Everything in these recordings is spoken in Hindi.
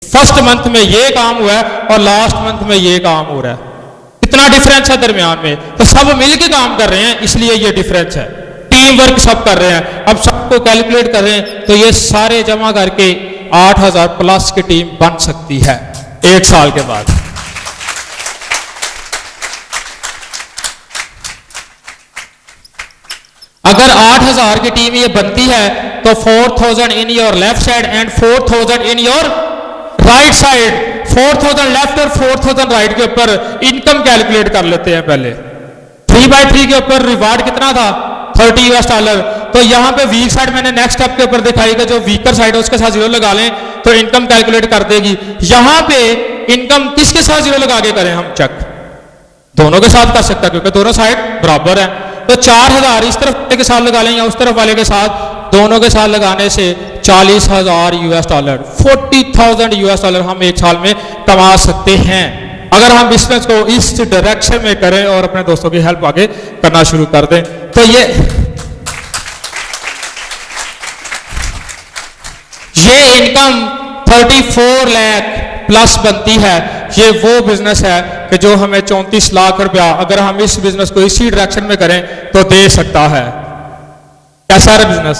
फर्स्ट मंथ में ये काम हुआ है और लास्ट मंथ में ये काम हो रहा है, इतना डिफरेंस है दरमियान में। तो सब मिलके काम कर रहे हैं, इसलिए ये डिफरेंस है। टीम वर्क सब कर रहे हैं। अब सबको कैलकुलेट कर रहे हैं तो ये सारे जमा करके 8000 प्लस की टीम बन सकती है 1 साल के बाद। अगर 8000 की टीम ये बनती है तो 4000 in your left side and 4000 in your right side. 4000 left और 4000 राइट के ऊपर इनकम कैलकुलेट कर लेते हैं पहले। 3/3 के ऊपर रिवार्ड कितना था, $30। तो यहां पे वीक साइड मैंने नेक्स्ट स्टेप के ऊपर दिखाई कि जो वीकर साइड है उसके साथ 0 लगा लें तो इनकम कैलकुलेट कर देगी। यहां पे इनकम किसके साथ 0 लगा के करें हम चेक, दोनों के साथ कर सकता है क्योंकि दोनों साइड बराबर है। तो 4000 इस तरफ के साथ लगा लें या उस तरफ वाले के साथ, दोनों के साथ लगाने से $40,000 $40,000 हम 1 साल में कमा सकते हैं अगर हम बिजनेस को इस डायरेक्शन में करें और अपने दोस्तों की हेल्प आगे करना शुरू कर दें। तो ये इनकम 34 लाख प्लस बनती है। ये वो बिजनेस है कि जो हमें 34 लाख रुपया अगर हम इस बिजनेस को इसी डायरेक्शन में करें तो दे सकता है। कैसा है बिजनेस?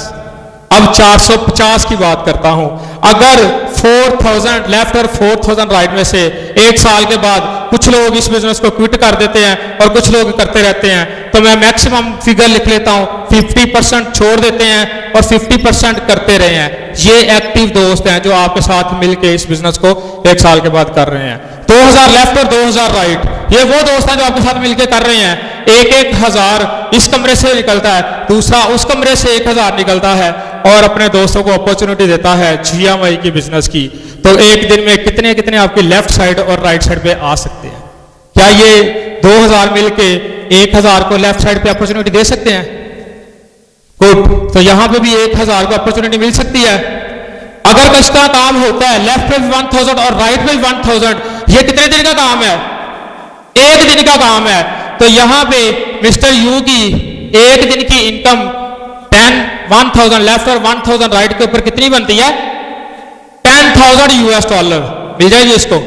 अब 450 की बात करता हूं। अगर 4000 लेफ्ट और 4000 राइट में से 1 साल के बाद कुछ लोग इस बिजनेस को क्विट कर देते हैं और कुछ लोग करते रहते हैं, तो मैं मैक्सिमम फिगर लिख लेता हूं, 50% छोड़ देते हैं और 50% करते रहे हैं। ये एक्टिव दोस्त हैं जो आपके साथ मिलके इस बिजनेस को 1 साल के बाद कर रहे हैं। 2000 लेफ्ट और 2000 राइट, ये वो दोस्त हैं जो आपके साथ मिलके कर रहे हैं। 1,000 इस कमरे से निकलता है, दूसरा उस कमरे से 1000 निकलता है और अपने दोस्तों को अपॉर्चुनिटी देता है GMI की बिजनेस की। तो एक दिन में कितने कितने आपकी लेफ्ट साइड और राइट साइड पे आ सकते हैं? क्या ये 2000 मिलके 1000 को लेफ्ट साइड पे अपॉर्चुनिटी दे सकते हैं? गुड। तो यहां पे भी 1000 को अपॉर्चुनिटी मिल सकती है। अगर इसका काम होता है लेफ्ट पे भी 1000 और राइट पे भी 1000, ये कितने दिन का काम है? 1 दिन का काम है। तो यहां पे मिस्टर यू की 1 दिन की इनकम 1000 लेफ्ट और 1000 राइट के ऊपर कितनी बनती है? $10,000 मिल जाएगी इसको,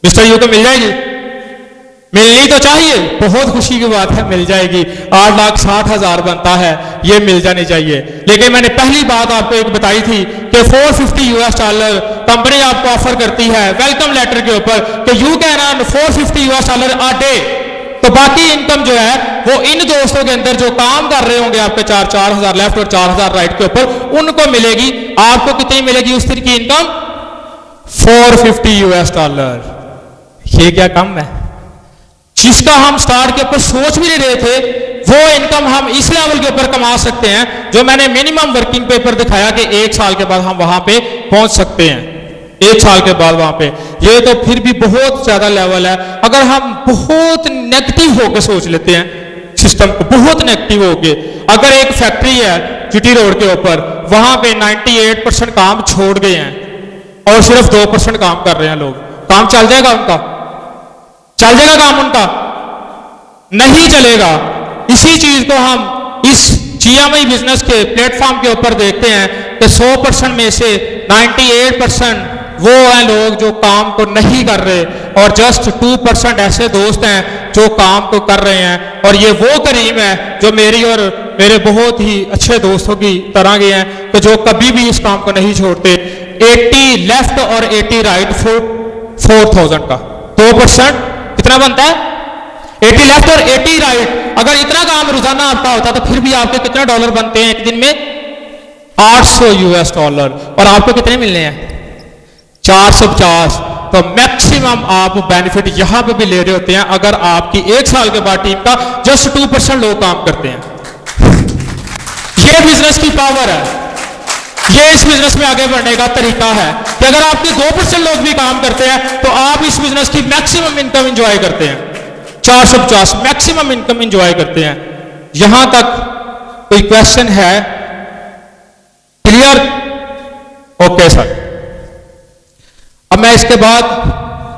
मिस्टर यू को मिल जाएगी। मिलनी तो चाहिए, बहुत खुशी की बात है, मिल जाएगी। 8,60,000 बनता है, ये मिल जानी चाहिए। लेकिन मैंने पहली बात आपको एक बताई थी कि $450 कंपनी आपको ऑफर करती है वेलकम लेटर के ऊपर कि you can earn $450 a day. तो बाकी इनकम जो है वो इन दोस्तों के अंदर जो काम कर रहे होंगे आपके 4,000 लेफ्ट और 4,000 राइट के ऊपर, उनको मिलेगी। आपको कितनी मिलेगी उस दिन की इनकम? $450। ये क्या कम है? जिसका हम स्टार्ट के ऊपर सोच भी नहीं रहे थे, वो इनकम हम इस लेवल के ऊपर कमा सकते हैं जो मैंने मिनिमम वर्किंग पेपर दिखाया कि 1 साल के बाद हम वहां पे पहुंच सकते हैं। 1 साल के बाद वहां पे, ये तो फिर भी बहुत ज्यादा लेवल है। अगर हम बहुत नेगेटिव होकर सोच लेते हैं सिस्टम को, बहुत नेगेटिव होके, अगर एक फैक्ट्री है GT रोड के ऊपर, वहां पे 98% काम छोड़ गए हैं और सिर्फ 2% काम कर रहे हैं लोग, काम चल जाएगा उनका? चल जाएगा काम उनका? नहीं चलेगा। इसी चीज को हम इस GMI बिजनेस के प्लेटफॉर्म के ऊपर देखते हैं कि 100% में से 98% वो हैं लोग जो काम को नहीं कर रहे और जस्ट 2% ऐसे दोस्त हैं जो काम को कर रहे हैं। और ये वो करीम है जो मेरी और मेरे बहुत ही अच्छे दोस्तों की तरह के हैं कि जो कभी भी इस काम को नहीं छोड़ते। 80 लेफ्ट और 80 राइट 4000 का 2% कितना बनता है? 80 लेफ्ट और 80 राइट। अगर इतना काम रोजाना आपका होता तो फिर भी आपके कितने डॉलर बनते हैं एक दिन में? $800। और आपको कितने मिलने हैं? 450। तो मैक्सिमम आप बेनिफिट यहां पे भी ले रहे होते हैं अगर आपकी 1 साल के बाद टीम का जस्ट 2% लोग काम करते हैं। ये बिजनेस की पावर है, ये इस बिजनेस में आगे बढ़ने का तरीका है कि अगर आपके 2% लोग भी काम करते हैं तो आप इस बिजनेस की मैक्सिमम इनकम एंजॉय करते हैं। 450 मैक्सिमम इनकम एंजॉय करते हैं। यहां तक कोई क्वेश्चन है? क्लियर? Okay sir. अब मैं इसके बाद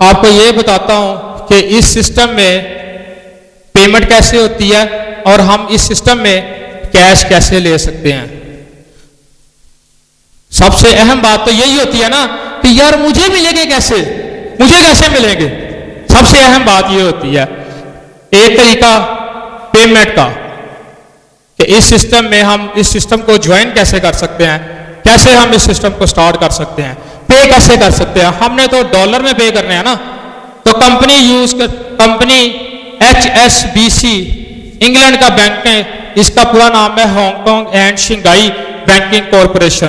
आपको यह बताता हूं कि इस सिस्टम में पेमेंट कैसे होती है और हम इस सिस्टम में कैश कैसे ले सकते हैं। सबसे अहम बात तो यही होती है ना कि यार मुझे मिलेंगे कैसे, मुझे कैसे मिलेंगे। सबसे अहम बात यह होती है, एक तरीका पेमेंट का, कि इस सिस्टम में हम इस सिस्टम को ज्वाइन कैसे कर सकते हैं, कैसे हम इस सिस्टम को स्टार्ट कर सकते हैं, पे कैसे कर सकते हैं। हमने तो डॉलर में पे करने हैं ना, तो कंपनी HSBC इंग्लैंड का बैंक है, इसका पूरा नाम है Hong Kong and Shanghai banking corporation.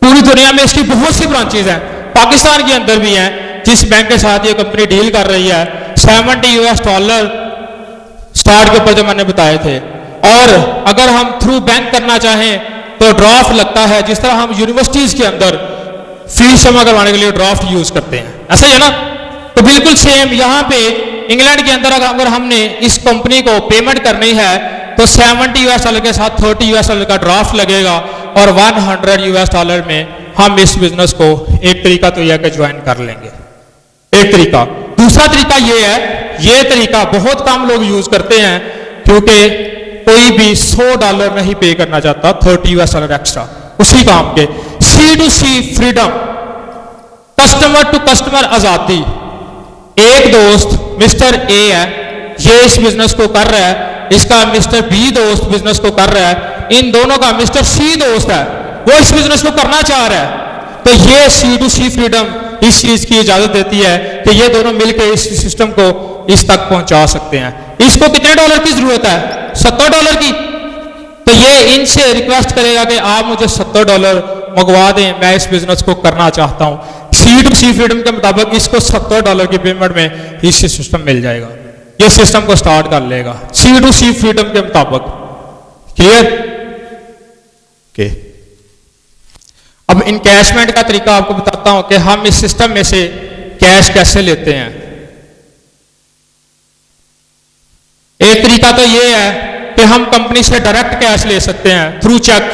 पूरी दुनिया में इसकी बहुत सी ब्रांचेज हैं, पाकिस्तान के अंदर भी हैं। जिस बैंक के साथ ये कंपनी डील कर रही है, $70 स्टार्ट के ऊपर जो मैंने बताए थे। और अगर हम थ्रू बैंक करना चाहें तो ड्राफ्ट लगता है, जिस तरह हम यूनिवर्सिटीज के अंदर फीस जमा करवाने के लिए ड्राफ्ट यूज करते हैं, ऐसा ही है ना। तो बिल्कुल सेम यहाँ पे इंग्लैंड के अंदर अगर हमने इस कंपनी को पेमेंट करनी है तो $70 के साथ $30 का ड्राफ्ट लगेगा और $100 में हम इस बिजनेस को एक तरीका तो यह कि ज्वाइन कर लेंगे, एक तरीका। दूसरा तरीका ये है, ये तरीका बहुत कम लोग यूज करते हैं क्योंकि कोई भी $100 नहीं पे करना चाहता, $30 एक्स्ट्रा उसी काम के। C2C freedom, customer to customer आजादी। एक दोस्त मिस्टर ए है, ये इस बिजनेस को कर रहा है, इसका मिस्टर बी दोस्त बिजनेस को कर रहा है, इन दोनों का मिस्टर सी दोस्त है, वो इस बिजनेस को करना चाह रहा है। तो ये C2C फ्रीडम इस चीज की इजाजत देती है कि ये दोनों मिलकर इस सिस्टम को इस तक पहुंचा सकते हैं। इसको कितने डॉलर की जरूरत है? $70 की। तो ये इनसे रिक्वेस्ट करेगा कि आप मुझे $70 मंगवा दें, मैं इस बिजनेस को करना चाहता हूं। C2C फ्रीडम के मुताबिक इसको $70 की पेमेंट में इस सिस्टम मिल जाएगा, ये सिस्टम को स्टार्ट कर लेगा C2C फ्रीडम के मुताबिक। क्लियर? ओके। अब इनकैशमेंट का तरीका आपको बताता हूं कि हम इस सिस्टम में से कैश कैसे लेते हैं। एक तरीका तो ये है कि हम कंपनी से डायरेक्ट कैश ले सकते हैं थ्रू चेक,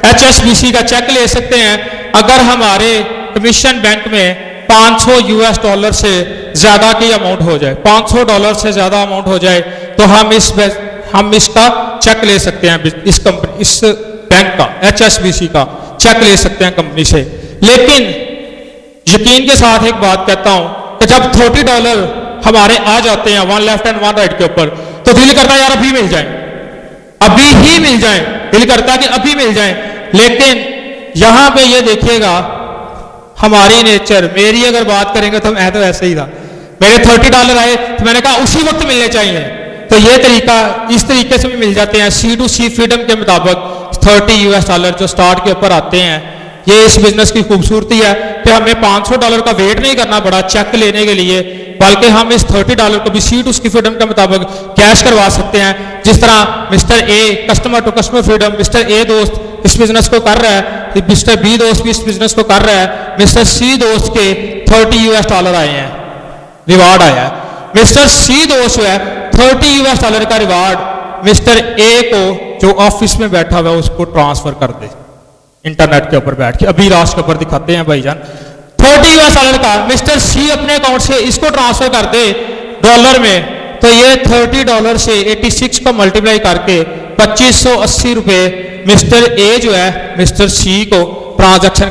HSBC का चेक ले सकते हैं। अगर हमारे कमीशन बैंक में $500 से ज्यादा की अमाउंट हो जाए, $500 से ज्यादा अमाउंट हो जाए, तो हम इसका चेक ले सकते हैं, इस बैंक का, HSBC का चेक ले सकते हैं कंपनी से। लेकिन यकीन के साथ एक बात कहता हूं कि जब $30 हमारे आ जाते हैं one left and one right के ऊपर, तो दिल करता है यार अभी मिल जाए, अभी ही मिल जाए, दिल करता है कि अभी मिल जाए। लेकिन यहां पे ये देखिएगा हमारी नेचर, मेरी अगर बात करेंगे तो मैं तो ऐसे ही था, मेरे $30 आए तो मैंने कहा उसी वक्त मिलने चाहिए। तो ये तरीका, इस तरीके से भी मिल जाते हैं C2C फ्रीडम के मुताबिक। $30 जो स्टार्ट के ऊपर आते हैं, ये इस बिजनेस की खूबसूरती है कि हमें $500 का वेट नहीं करना पड़ा चेक लेने के लिए, बल्कि हम इस $30 को भी C2C फ्रीडम के मुताबिक कैश करवा सकते हैं। जिस तरह mister a customer to customer freedom, mister a दोस्त इस बिजनेस को कर रहा है, मिस्टर बी दोस्त भी इस बिजनेस को कर रहा है, मिस्टर सी दोस्त के $30 आए हैं, रिवार्ड आया है। मिस्टर सी दोस्त जो है $30 का रिवार्ड मिस्टर ए को जो ऑफिस में बैठा हुआ है उसको ट्रांसफर कर दे, इंटरनेट के ऊपर बैठ के। अभी राष्ट्र के ऊपर दिखाते हैं भाईजान, $30 का मिस्टर सी अपने अकाउंट से इसको ट्रांसफर कर दे डॉलर में, तो ये $30 से 86 को मल्टीप्लाई करके $2580 मिस्टर ए जो है मिस्टर सी को ट्रांजैक्शन